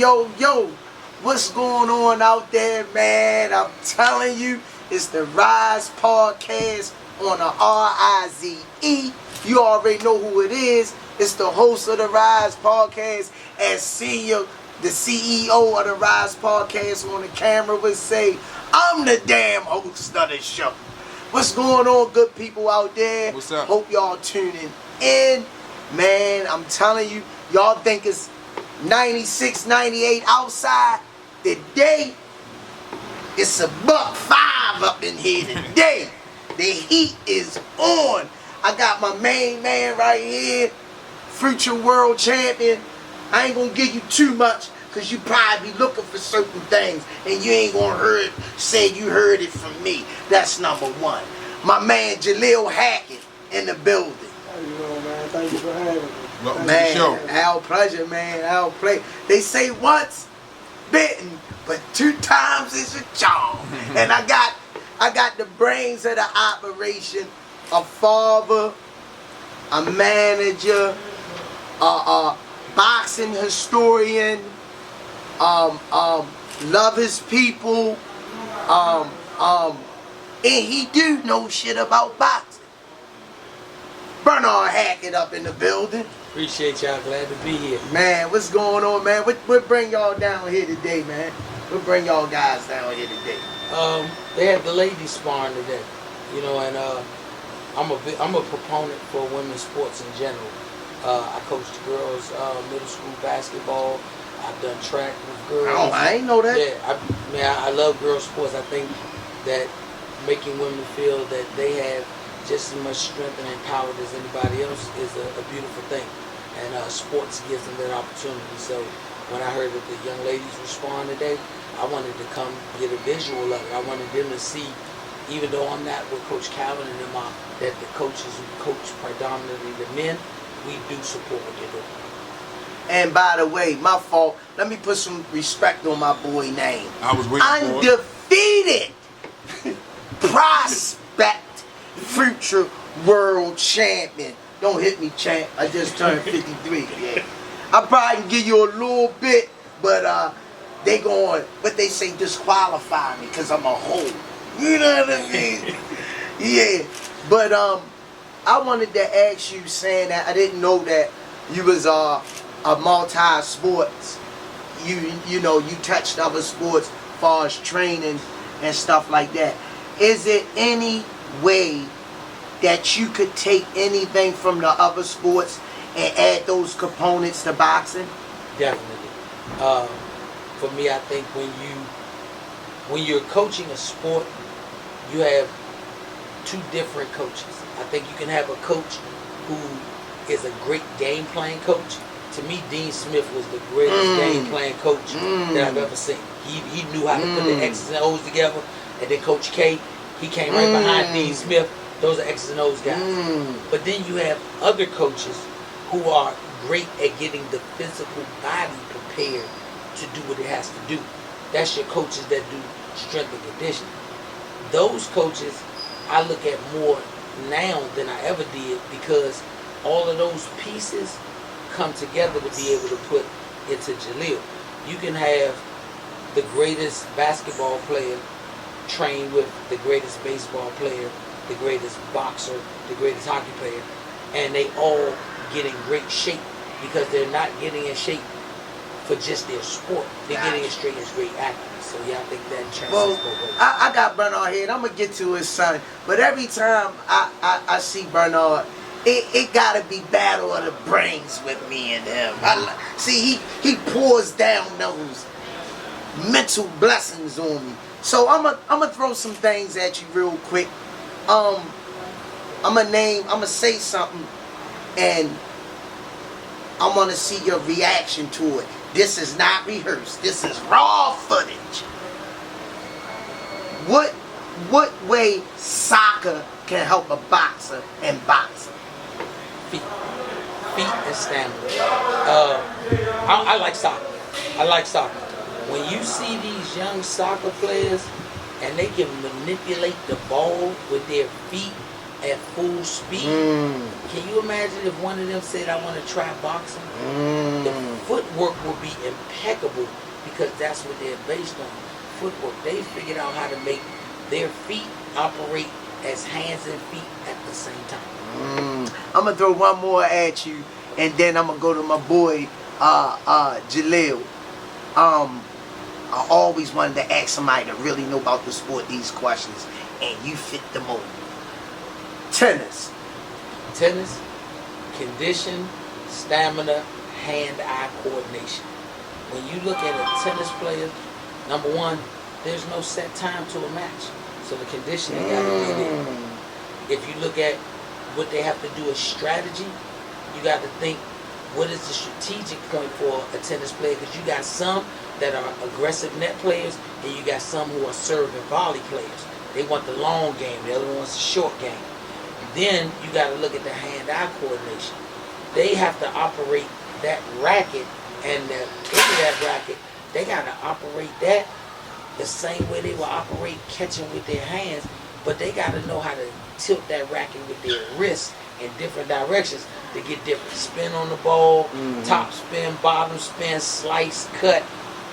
yo, what's going on out there, man? I'm telling you, it's the Rize Podcast on the Rize. You already know who it is. It's the host of the Rize Podcast, and the CEO of the Rize Podcast on the camera would say, I'm the damn host of the show. What's going on, good people out there? What's up? Hope y'all tuning in. Man, I'm telling you, y'all think it's 96, 98 outside. Today, it's $105 up in here today. The heat is on. I got my main man right here, future world champion. I ain't gonna give you too much, because you probably be looking for certain things, and you ain't gonna say you heard it from me. That's number one. My man Jahlil Hackett in the building. How you doing, man? Thank you for having me. Welcome Man, to the show. our pleasure, man. Our play. They say once bitten, but 2 times is a charm. And I got the brains of the operation, a father, a manager, a boxing historian, love his people, and he do know shit about boxing. Bernard Hackett up in the building. Appreciate y'all. Glad to be here. Man, what's going on, man? What bring y'all down here today, man? What bring y'all guys down here today? They had the ladies sparring today, you know, and I'm a proponent for women's sports in general. I coached girls middle school basketball. I've done track with girls. Oh, I ain't know that. Yeah, I love girls sports. I think that making women feel that they have just as much strength and empowered as anybody else is a beautiful thing, and sports gives them that opportunity. So when I heard that the young ladies respond today, I wanted to come get a visual of it. I wanted them to see, even though I'm not with Coach Calvin and them, that the coaches who coach predominantly the men, we do support what they're doing. And by the way, my fault. Let me put some respect on my boy name. I was waiting for it. Undefeated prospect, future world champion. Don't hit me, champ. I just turned 53. Yeah, I probably can give you a little bit, but they going, what they say, disqualify me because I'm a hoe. You know what I mean? Yeah. But I wanted to ask you, saying that I didn't know that you was a multi-sports. You know, you touched other sports as far as training and stuff like that. Is it any way that you could take anything from the other sports and add those components to boxing? Definitely. For me, I think when you're coaching a sport, you have 2 different coaches. I think you can have a coach who is a great game plan coach. To me, Dean Smith was the greatest game plan coach that I've ever seen. He knew how to put the X's and O's together. And then Coach K, he came right behind Dean Smith. Those are X's and O's guys. But then you have other coaches who are great at getting the physical body prepared to do what it has to do. That's your coaches that do strength and conditioning. Those coaches I look at more now than I ever did, because all of those pieces come together to be able to put into Jahlil. You can have the greatest basketball player train with the greatest baseball player, the greatest boxer, the greatest hockey player, and they all get in great shape because they're not getting in shape for just their sport. They're getting in straight as great athletes. So yeah, I think that transfers both ways. I got Bernard here, and I'm gonna get to his son. But every time I see Bernard, it gotta be battle of the brains with me and him. See, he pours down those mental blessings on me. So I'm gonna throw some things at you real quick. I'm gonna say something, and I want to see your reaction to it. This is not rehearsed. This is raw footage. What way soccer can help a boxer in boxing? Feet and stamina. I like soccer. When you see these young soccer players and they can manipulate the ball with their feet at full speed. Can you imagine if one of them said, I want to try boxing? The footwork will be impeccable because that's what they're based on. Footwork. They figured out how to make their feet operate as hands and feet at the same time. I'm going to throw one more at you, and then I'm going to go to my boy, Jahlil. I always wanted to ask somebody that really know about the sport these questions, and you fit the mold. Tennis. Tennis, condition, stamina, hand-eye coordination. When you look at a tennis player, number one, there's no set time to a match. So the conditioning got to be there. If you look at what they have to do as strategy, you got to think, what is the strategic point for a tennis player? Because you got some that are aggressive net players, and you got some who are serve and volley players. They want the long game, the other one's the short game. Then you got to look at the hand-eye coordination. They have to operate that racket, and the end of that racket, they got to operate that the same way they will operate catching with their hands, but they got to know how to tilt that racket with their wrists in different directions to get different spin on the ball, top spin, bottom spin, slice, cut.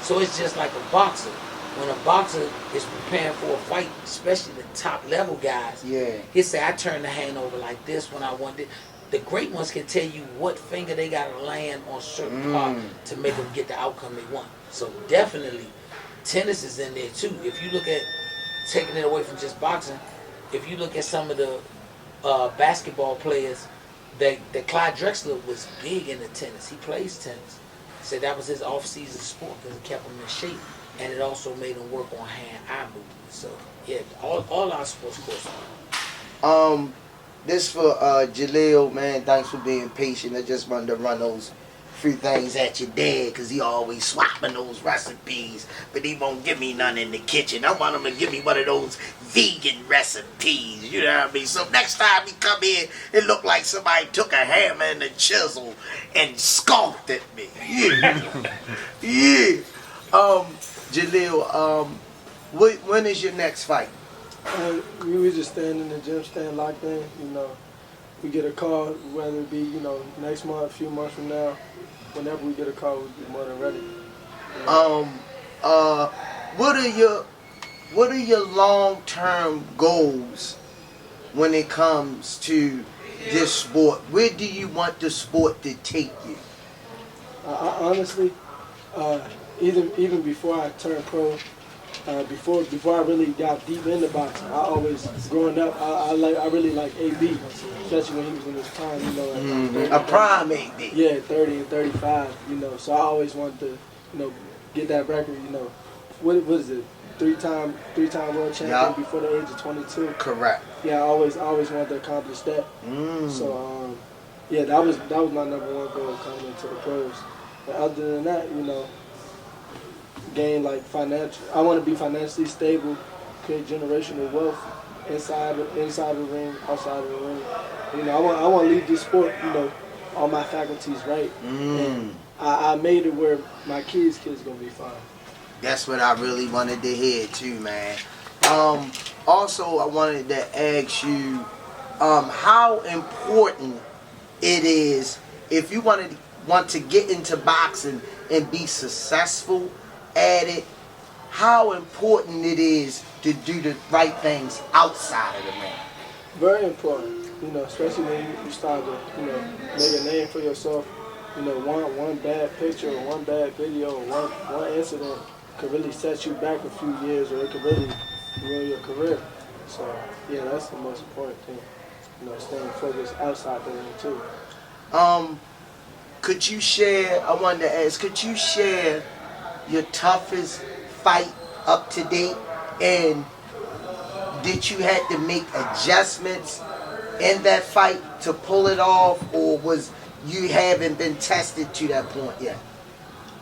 So it's just like a boxer. When a boxer is preparing for a fight, especially the top level guys, he say, I turn the hand over like this when I want it. The great ones can tell you what finger they got to land on certain part to make them get the outcome they want. So definitely, tennis is in there too. If you look at, taking it away from just boxing, if you look at some of the basketball players, that Clyde Drexler was big into tennis. He plays tennis. He said that was his off-season sport because it kept him in shape, and it also made him work on hand-eye movement. So yeah, all our sports courses. This for Jahlil, man. Thanks for being patient. I just wanted to run those few things at your dad because he always swapping those recipes, but he won't give me none in the kitchen. I want him to give me one of those vegan recipes, you know what I mean? So next time he come in, it look like somebody took a hammer and a chisel and scoffed at me. Yeah. Jahlil, when is your next fight? We were just staying in the gym, staying locked in. You know, we get a call, whether it be next month, a few months from now. Whenever we get a call, we'll be more than ready. Yeah. What are your long-term goals when it comes to this sport? Where do you want the sport to take you? I honestly, even before I turned pro, before I really got deep into boxing, I always, growing up, I really like AB, especially when he was in his prime, a prime AB. Yeah, 30 and 35, so I always wanted to, get that record, what is it, three-time world champion before the age of 22. Correct. Yeah, I always wanted to accomplish that. So, yeah, that was my number one goal coming into the pros. But other than that, gain financial. I want to be financially stable, create generational wealth inside the ring, outside of the ring. I want to leave this sport, all my faculties right. And I made it where my kids gonna be fine. That's what I really wanted to hear too, man. Also, I wanted to ask you how important it is if you want to get into boxing and be successful at it, how important it is to do the right things outside of the ring. Very important, especially when you start to, make a name for yourself. One bad picture or one bad video or one incident could really set you back a few years, or it could really ruin your career. So yeah, that's the most important thing. Staying focused outside the ring too. Could you share? I wanted to ask. Could you share your toughest fight up to date, and did you have to make adjustments in that fight to pull it off, or was you haven't been tested to that point yet?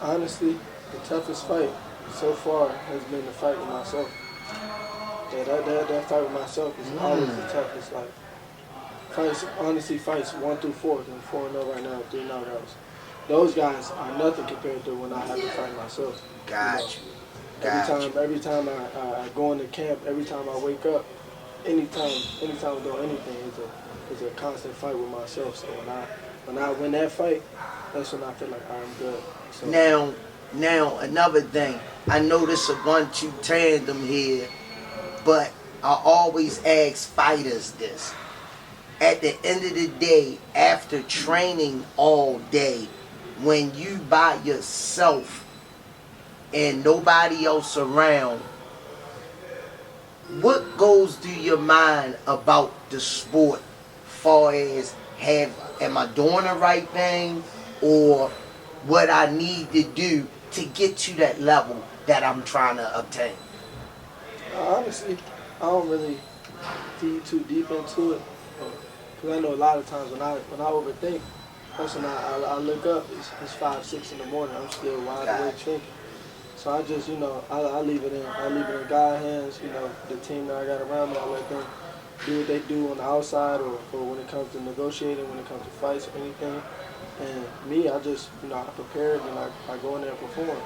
Honestly, the toughest fight so far has been the fight with myself. Yeah, that fight with myself is always the toughest. Fights 1 through 4, and 4-0 right now, 3 knockouts. Those guys are nothing compared to when I have to fight myself. Gotcha. Every time I go into camp, every time I wake up, anytime I'm doing anything, it's a constant fight with myself. So when I win that fight, that's when I feel like I'm good. So Now another thing, I know this a 1-2 tandem here, but I always ask fighters this. At the end of the day, after training all day, when you by yourself and nobody else around, what goes through your mind about the sport? Far as am I doing the right thing, or what I need to do to get to that level that I'm trying to obtain? Honestly, I don't really dig too deep into it, because I know a lot of times when I overthink, that's when I look up. It's 5, 6 in the morning. I'm still wide awake thinking. So I just, I leave it in God's hands. The team that I got around me, I let them do what they do on the outside, or when it comes to negotiating, when it comes to fights or anything. And me, I just, I prepare it and I go in there and perform.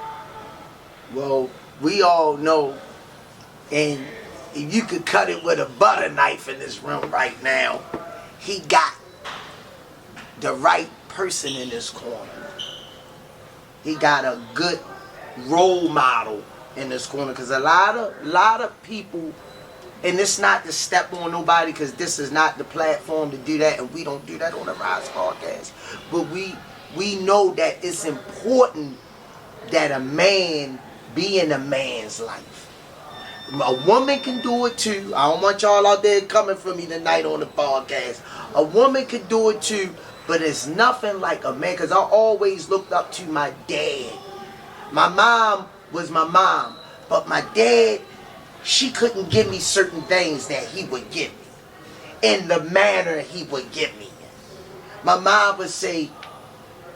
Well, we all know, and if you could cut it with a butter knife in this room right now, he got the right person in this corner. He got a good role model in this corner, because a lot of people, and it's not to step on nobody, because this is not the platform to do that, and we don't do that on the Rize podcast, but we know that it's important that a man be in a man's life. A woman can do it too. I don't want y'all out there coming for me tonight on the podcast. A woman can do it too, but it's nothing like a man, because I always looked up to my dad. My mom was my mom, but my dad, she couldn't give me certain things that he would give me in the manner he would give me. My mom would say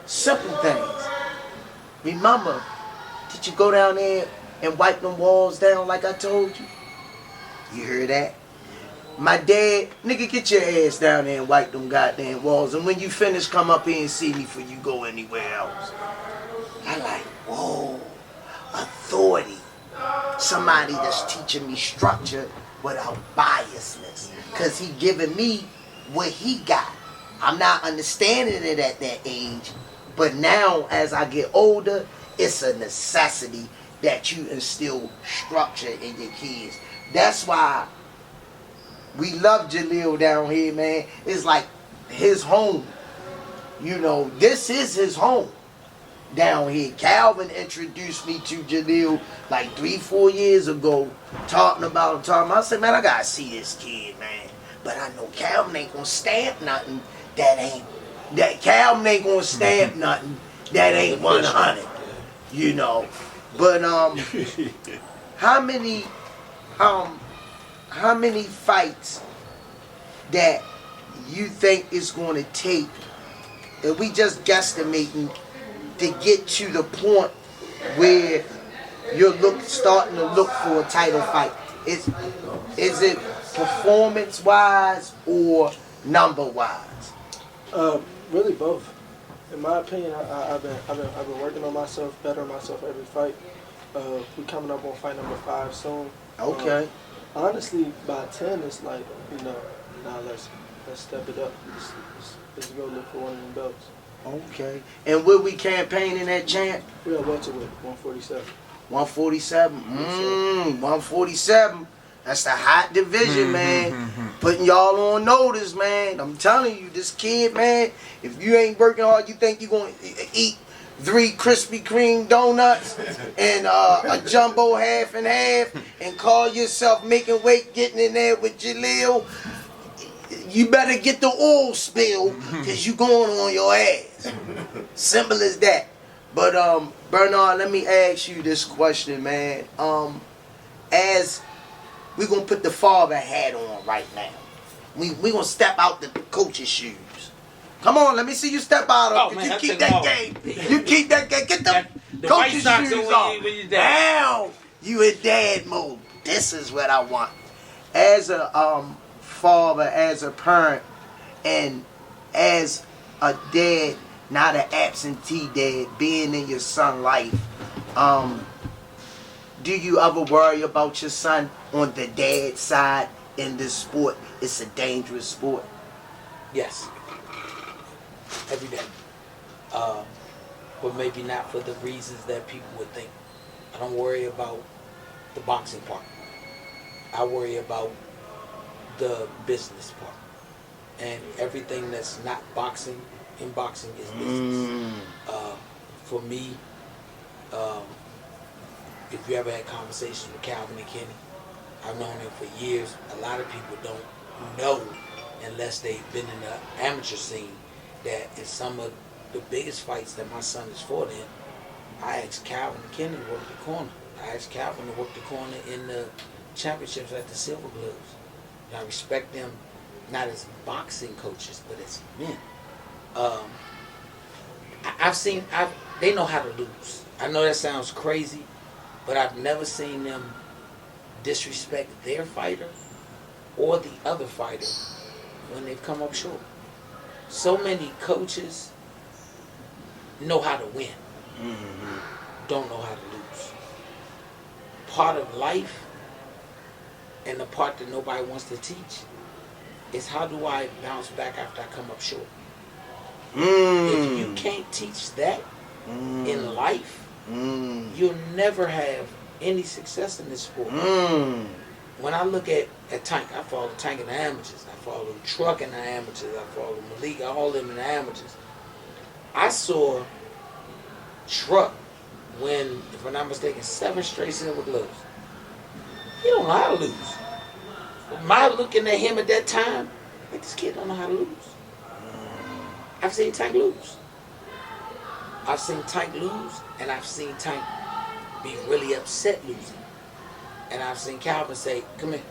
simple things. Remember, did you go down there and wipe them walls down like I told you? You hear that? My dad, nigga, get your ass down there and wipe them goddamn walls, and when you finish, come up here and see me before you go anywhere else. I like, whoa, authority. Somebody that's teaching me structure without biasness, because he giving me what he got. I'm not understanding it at that age, but now as I get older, it's a necessity that you instill structure in your kids. That's why we love Jahlil down here, man. It's like his home. This is his home down here. Calvin introduced me to Jahlil like 3-4 years ago, talking about him. I said, man, I gotta see this kid, man. But I know Calvin ain't gonna stamp nothing Calvin ain't gonna stamp nothing that ain't 100. But how many fights that you think it's gonna take, and we just guesstimating, to get to the point where you're starting to look for a title fight? Is it performance-wise or number-wise? Really both. In my opinion, I've been working on myself, bettering myself every fight. We coming up on fight number 5 soon. Okay. Honestly, by 10, it's like, now let's step it up. Let's go look for one of them belts. Okay. And will we campaigning at champ? We are welterweight, 147. 147. 147. That's the hot division, man. Putting y'all on notice, man. I'm telling you, this kid, man, if you ain't working hard, you think you're going to eat 3 Krispy Kreme donuts and a jumbo half and half and call yourself making weight, getting in there with Jahlil, you better get the oil spill, because you going on your ass. Simple as that. But Bernard, let me ask you this question, man. As we're going to put the father hat on right now. We're going to step out the coach's shoes. Come on, let me see you step out of it. You keep that game. You keep that game. Get the coach's shoes on. Now you in dad mode. This is what I want. As a father, as a parent, and as a dad, not an absentee dad, being in your son's life, do you ever worry about your son on the dad side in this sport, it's a dangerous sport? Yes. Every day. But maybe not for the reasons that people would think. I don't worry about the boxing part. I worry about the business part. And everything that's not boxing, in boxing is business. For me, if you ever had conversations with Calvin and Kenny, I've known them for years. A lot of people don't know, unless they've been in the amateur scene, that in some of the biggest fights that my son is fought in, I asked Calvin and Kenny to work the corner. I asked Calvin to work the corner in the championships at the Silver Gloves. And I respect them not as boxing coaches, but as men. They know how to lose. I know that sounds crazy, but I've never seen them disrespect their fighter or the other fighter when they've come up short. So many coaches know how to win, don't know how to lose. Part of life, and the part that nobody wants to teach, is how do I bounce back after I come up short? If you can't teach that in life, you'll never have any success in this sport. When I look at Tank, I follow Tank in the amateurs, I follow Truck in the amateurs, I follow Malik, all of them in the amateurs. I saw Truck win, if I'm not mistaken, 7 straight silver gloves. He don't know how to lose. My looking at him at that time, like, this kid don't know how to lose. I've seen Tank lose. I've seen Tank lose, and I've seen Tank be really upset losing. And I've seen Calvin say, come here,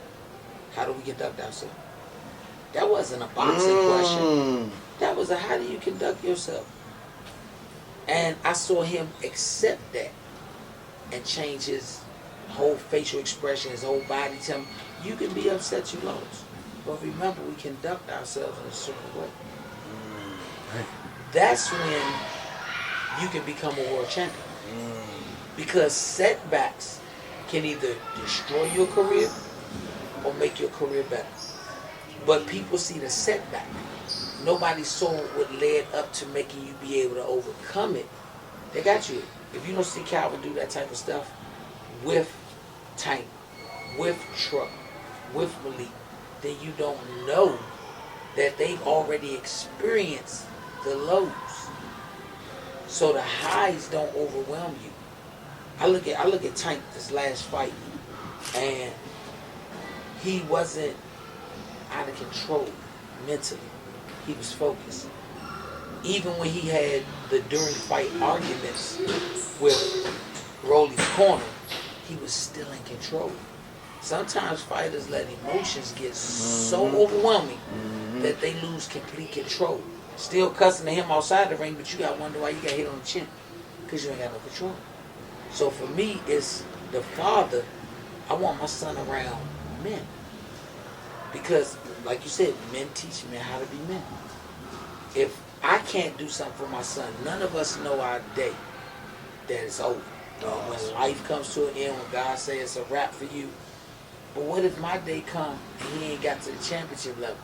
how do we conduct ourselves? That wasn't a boxing question. That was a how do you conduct yourself? And I saw him accept that and change his whole facial expression, his whole body. Tell him, you can be upset you lost. But remember, we conduct ourselves in a certain way. That's when you can become a world champion. Because setbacks can either destroy your career or make your career better. But people see the setback. Nobody saw what led up to making you be able to overcome it. They got you. If you don't see Calvin do that type of stuff with Tank, with Truck, with Malik, then you don't know that they've already experienced the lows. So the highs don't overwhelm you. I look at Tank this last fight, and he wasn't out of control mentally. He was focused. Even when he had the during fight arguments with Rolly's corner, he was still in control. Sometimes fighters let emotions get so overwhelming that they lose complete control. Still cussing at him outside the ring, but you gotta wonder why you got hit on the chin, because you ain't got no control. So for me, it's the father. I want my son around men, because, like you said, men teach men how to be men. If I can't do something for my son, none of us know our day that it's over. When life comes to an end, when God says it's a wrap for you. But what if my day come and he ain't got to the championship level?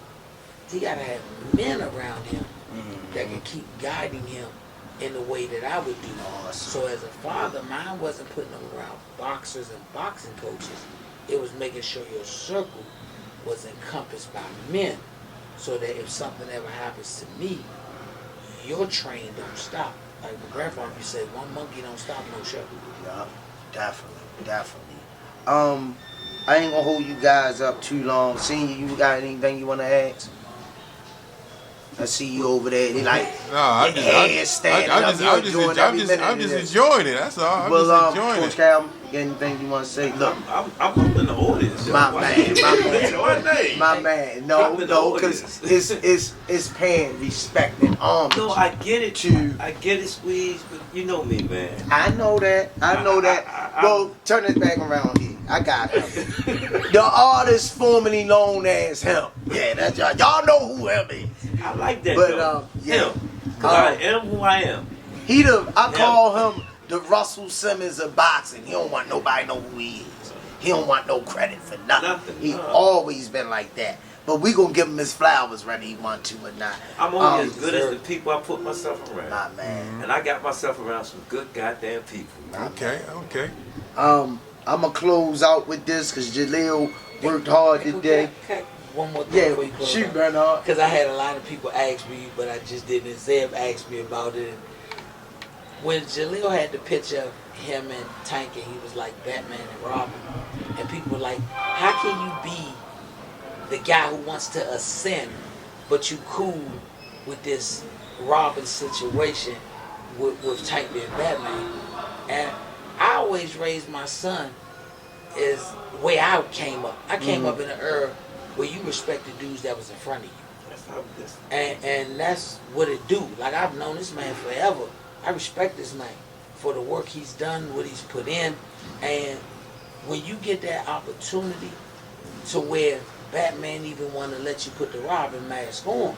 He got to have men around him that can keep guiding him in the way that I would do. So as a father, mine wasn't putting him around boxers and boxing coaches. It was making sure your circle was encompassed by men, so that if something ever happens to me, your train don't stop. Like my grandfather used to say, one monkey don't stop no show. Yeah, definitely. I ain't gonna hold you guys up too long. Senior, you got anything you wanna ask? I see you over there. They like I'm just enjoying it. That's all. I'm just enjoying Coach it. Cal, got anything you want to say? Look, I'm up in the audience. my man. No, because it's paying respect and homage. No, I get it. I get it, Squeeze, but you know me, man. I know that. Well, turn it back around here. I got him. The artist formerly known as him. Yeah, that's y'all know who him is. I like that. But yeah. Him. Because I am who I am. I call him the Russell Simmons of boxing. He don't want nobody to know who he is. He don't want no credit for nothing. Nothing, He no. always been like that. But we gonna give him his flowers whether he want to or not. I'm only as good as the people I put myself around. My man. And I got myself around some good goddamn people. Okay. I'm gonna close out with this because Jahlil worked hard today. One more thing Yeah, before you close shoot, out. Bernard. Because I had a lot of people ask me, but I just didn't. And Zeb asked me about it. When Jahlil had the picture of him and Tank, and he was like Batman and Robin, and people were like, how can you be the guy who wants to ascend, but you cool with this Robin situation with Tank being Batman? And I always raised my son is the way I came up. I came up in an era where you respected dudes that was in front of you. That's how this. And that's what it do. Like, I've known this man forever. I respect this man for the work he's done, what he's put in. And when you get that opportunity to where Batman even want to let you put the Robin mask on,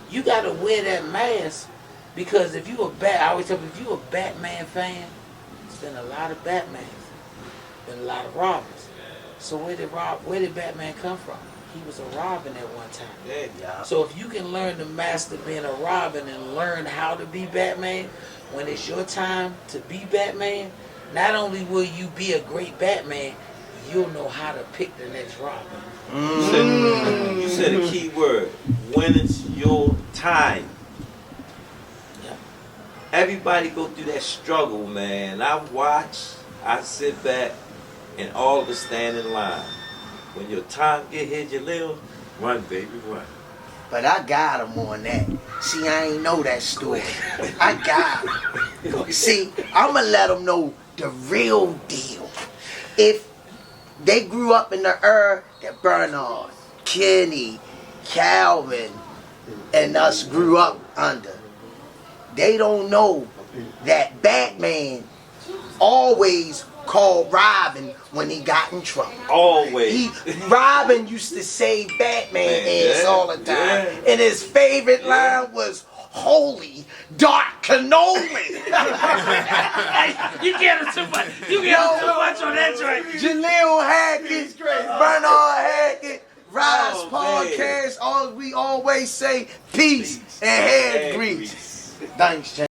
you got to wear that mask, because if you I always tell people, if you a Batman fan, there's been a lot of Batmans, been a lot of Robins. So where did Batman come from? He was a Robin at one time. Yeah. So if you can learn to master being a Robin and learn how to be Batman, when it's your time to be Batman, not only will you be a great Batman, you'll know how to pick the next Robin. You said a key word. When it's your time. Yeah. Everybody go through that struggle, man. I sit back, and all of us stand in line. When your time get here, Jahlil, run, baby, run. But I got him on that. See, I ain't know that story. I got him. See, I'm going to let him know the real deal. If they grew up in the era that Bernard, Kenny, Calvin, and us grew up under, they don't know that Batman always called Robin when he got in trouble. Always. Robin used to say Batman ass all the time. Yeah. And his favorite line was, "Holy dark cannoli." You get him too much. You get him too much on that joint. Jahlil Hackett, Bernard Hackett, Rize Podcast. We always say peace and hair grease. Thanks, James.